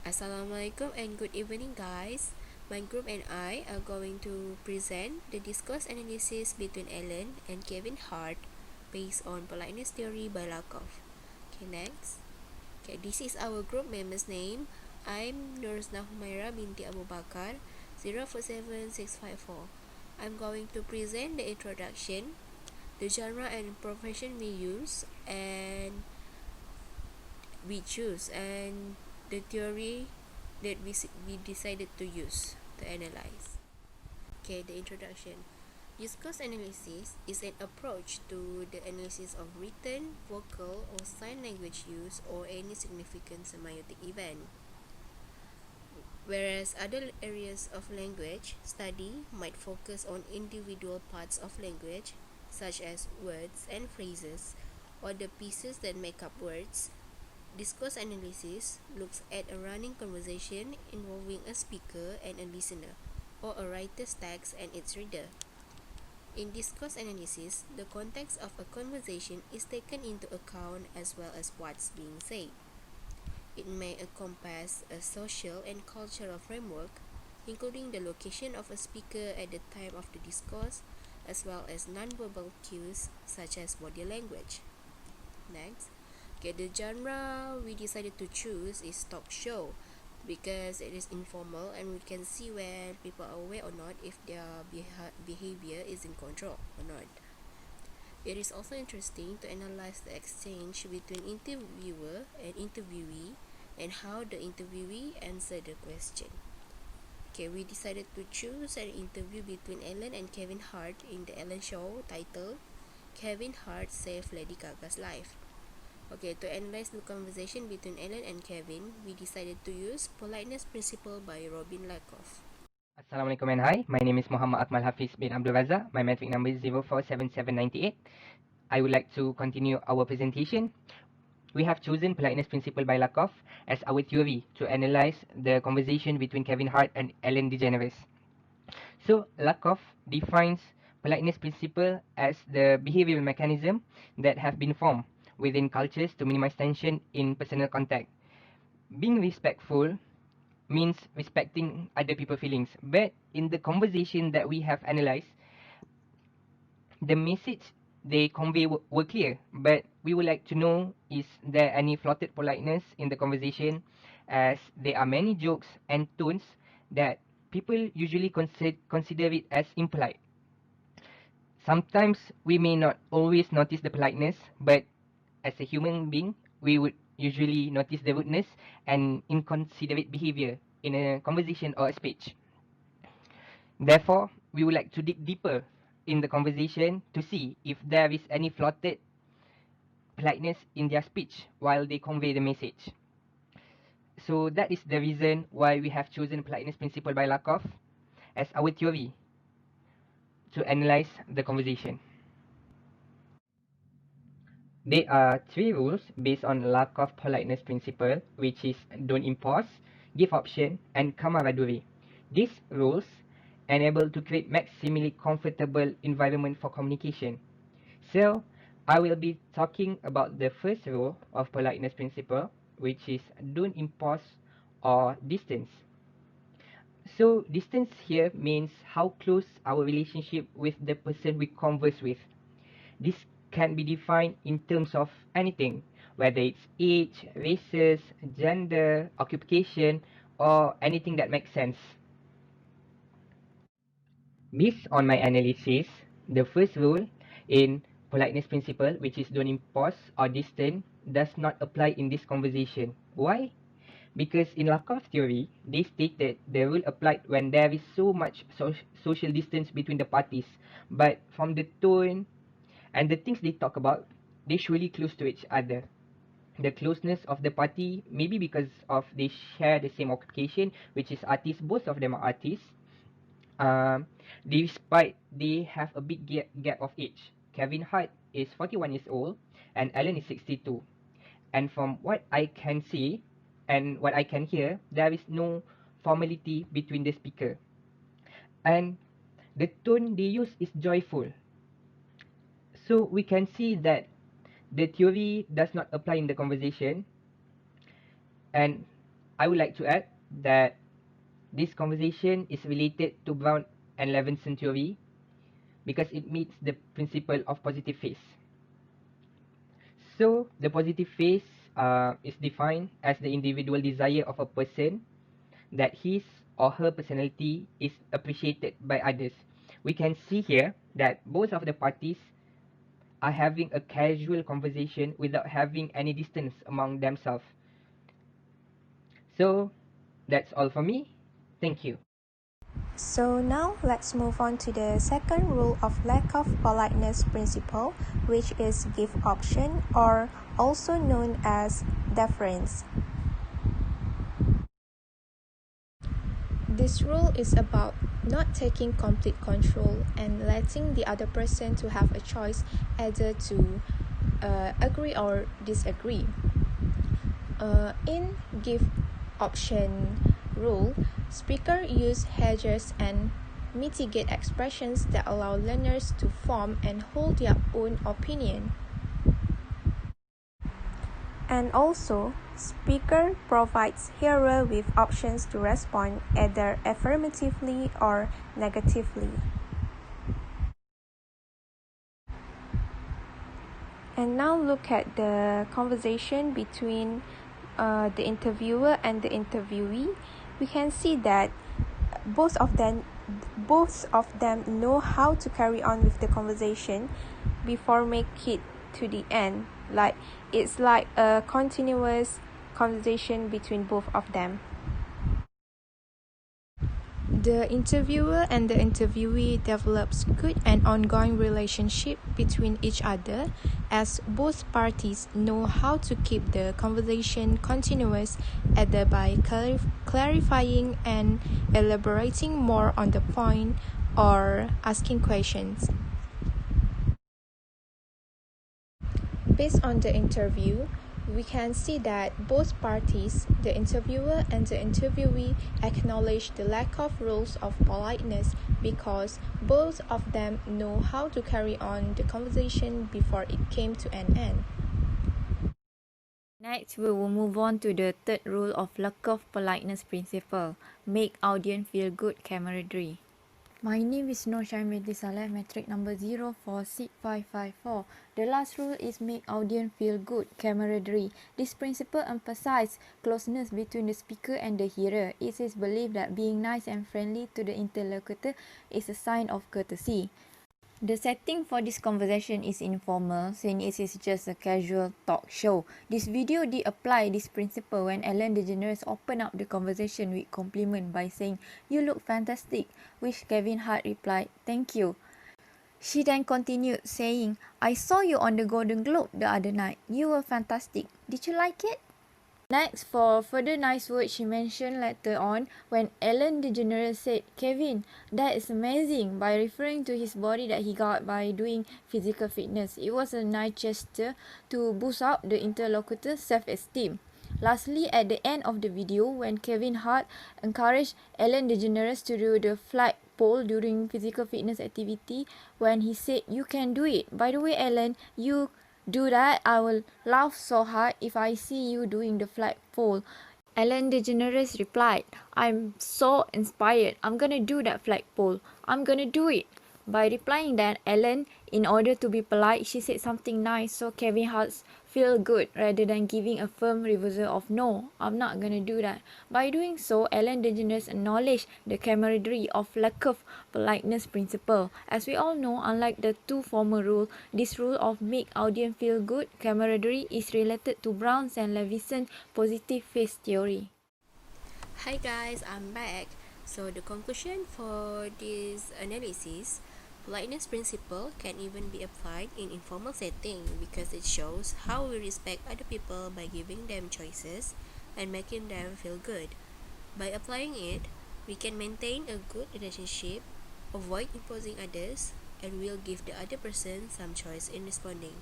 Assalamualaikum and good evening, guys. My group and I are going to present the discourse analysis between Ellen and Kevin Hart based on politeness theory by Lakoff. Okay, next. Okay, this is our group members' name. I'm HUMAIRA Binti Abu Bakar 047654. I'm going to present the introduction, the genre and profession we use, and we choose, and the theory that we decided to use to analyze. Okay, the introduction. Discourse analysis is an approach to the analysis of written, vocal, or sign language use or any significant semiotic event. Whereas other areas of language study might focus on individual parts of language, such as words and phrases, or the pieces that make up words, discourse analysis looks at a running conversation involving a speaker and a listener, or a writer's text and its reader. In discourse analysis, the context of a conversation is taken into account as well as what's being said. It may encompass a social and cultural framework, including the location of a speaker at the time of the discourse, as well as nonverbal cues such as body language. Next. Okay, the genre we decided to choose is talk show because it is informal and we can see when people are aware or not if their behavior is in control or not. It is also interesting to analyze the exchange between interviewer and interviewee and how the interviewee answered the question. Okay, we decided to choose an interview between Ellen and Kevin Hart in the Ellen Show titled Kevin Hart Saved Lady Gaga's Life. Okay, to analyze the conversation between Ellen and Kevin, we decided to use Politeness Principle by Robin Lakoff. Assalamualaikum and hi. My name is Muhammad Akmal Hafiz bin Abdul Razak. My metric number is 047798. I would like to continue our presentation. We have chosen Politeness Principle by Lakoff as our theory to analyze the conversation between Kevin Hart and Ellen DeGeneres. So, Lakoff defines Politeness Principle as the behavioral mechanism that have been formed within cultures to minimize tension in personal contact. Being respectful means respecting other people's feelings. But in the conversation that we have analysed, the message they convey were clear. But we would like to know, is there any flaunted politeness in the conversation, as there are many jokes and tones that people usually consider it as impolite. Sometimes we may not always notice the politeness, but as a human being, we would usually notice the rudeness and inconsiderate behavior in a conversation or a speech. Therefore, we would like to dig deeper in the conversation to see if there is any flaunted politeness in their speech while they convey the message. So that is the reason why we have chosen politeness principle by Lakoff as our theory to analyze the conversation. There are 3 rules based on Lakoff politeness principle, which is don't impose, give option, and camaraderie. These rules enable to create maximally comfortable environment for communication. So, I will be talking about the first rule of politeness principle, which is don't impose or distance. So, distance here means how close our relationship with the person we converse with. This can be defined in terms of anything, whether it's age, races, gender, occupation, or anything that makes sense. Based on my analysis, the first rule in politeness principle, which is don't impose or distance, does not apply in this conversation. Why? Because in Lakoff theory, they state that the rule applied when there is so much social distance between the parties. But from the tone and the things they talk about, they surely close to each other. The closeness of the party maybe because of they share the same occupation, which is artists. Both of them are artists. Despite they have a big gap of age. Kevin Hart is 41 years old and Ellen is 62. And from what I can see and what I can hear, there is no formality between the speaker. And the tone they use is joyful. So we can see that the theory does not apply in the conversation. And I would like to add that this conversation is related to Brown and Levinson theory because it meets the principle of positive phase. So the positive phase is defined as the individual desire of a person that his or her personality is appreciated by others. We can see here that both of the parties are having a casual conversation without having any distance among themselves. So that's all for me. Thank you. So now let's move on to the second rule of Lakoff politeness principle, which is give option, or also known as deference. This rule is about not taking complete control and letting the other person to have a choice either to agree or disagree. In give option rule, speaker use hedges and mitigate expressions that allow learners to form and hold their own opinion. And also, speaker provides hearer with options to respond either affirmatively or negatively. And now look at the conversation between the interviewer and the interviewee. We can see that both of them know how to carry on with the conversation before make it to the end. Like it's like a continuous conversation between both of them. The interviewer and the interviewee develops good and ongoing relationship between each other as both parties know how to keep the conversation continuous either by clarifying and elaborating more on the point or asking questions. Based on the interview, we can see that both parties, the interviewer and the interviewee, acknowledge the lack of rules of politeness because both of them know how to carry on the conversation before it came to an end. Next, we will move on to the third rule of Lakoff politeness principle: make audience feel good camaraderie. My name is Binti SALLEH, metric number 046554. The last rule is make audience feel good camaraderie. This principle emphasizes closeness between the speaker and the hearer. It is believed that being nice and friendly to the interlocutor is a sign of courtesy. The setting for this conversation is informal, since it is just a casual talk show. This video did apply this principle when Ellen DeGeneres opened up the conversation with compliment by saying, "You look fantastic," which Kevin Hart replied, "Thank you." She then continued saying, "I saw you on the Golden Globe the other night. You were fantastic. Did you like it?" Next, for further nice words she mentioned later on when Ellen DeGeneres said, "Kevin, that is amazing," by referring to his body that he got by doing physical fitness. It was a nice gesture to boost up the interlocutor's self-esteem. Lastly, at the end of the video, when Kevin Hart encouraged Ellen DeGeneres to do the flag pole during physical fitness activity, when he said, "You can do it. By the way, Ellen, you do that, I will laugh so hard if I see you doing the flag pole." Ellen DeGeneres replied, "I'm so inspired. I'm gonna do that flag pole. I'm gonna do it." By replying that, Ellen, in order to be polite, she said something nice so Kevin Hart feel good rather than giving a firm reversal of "No, I'm not gonna do that." By doing so, Ellen DeGeneres acknowledged the camaraderie of Lakoff politeness principle. As we all know, unlike the two former rules, this rule of make audience feel good camaraderie is related to Brown's and Levinson's positive phase theory. Hi guys, I'm back. So the conclusion for this analysis, politeness principle can even be applied in informal setting because it shows how we respect other people by giving them choices and making them feel good. By applying it, we can maintain a good relationship, avoid imposing others, and will give the other person some choice in responding.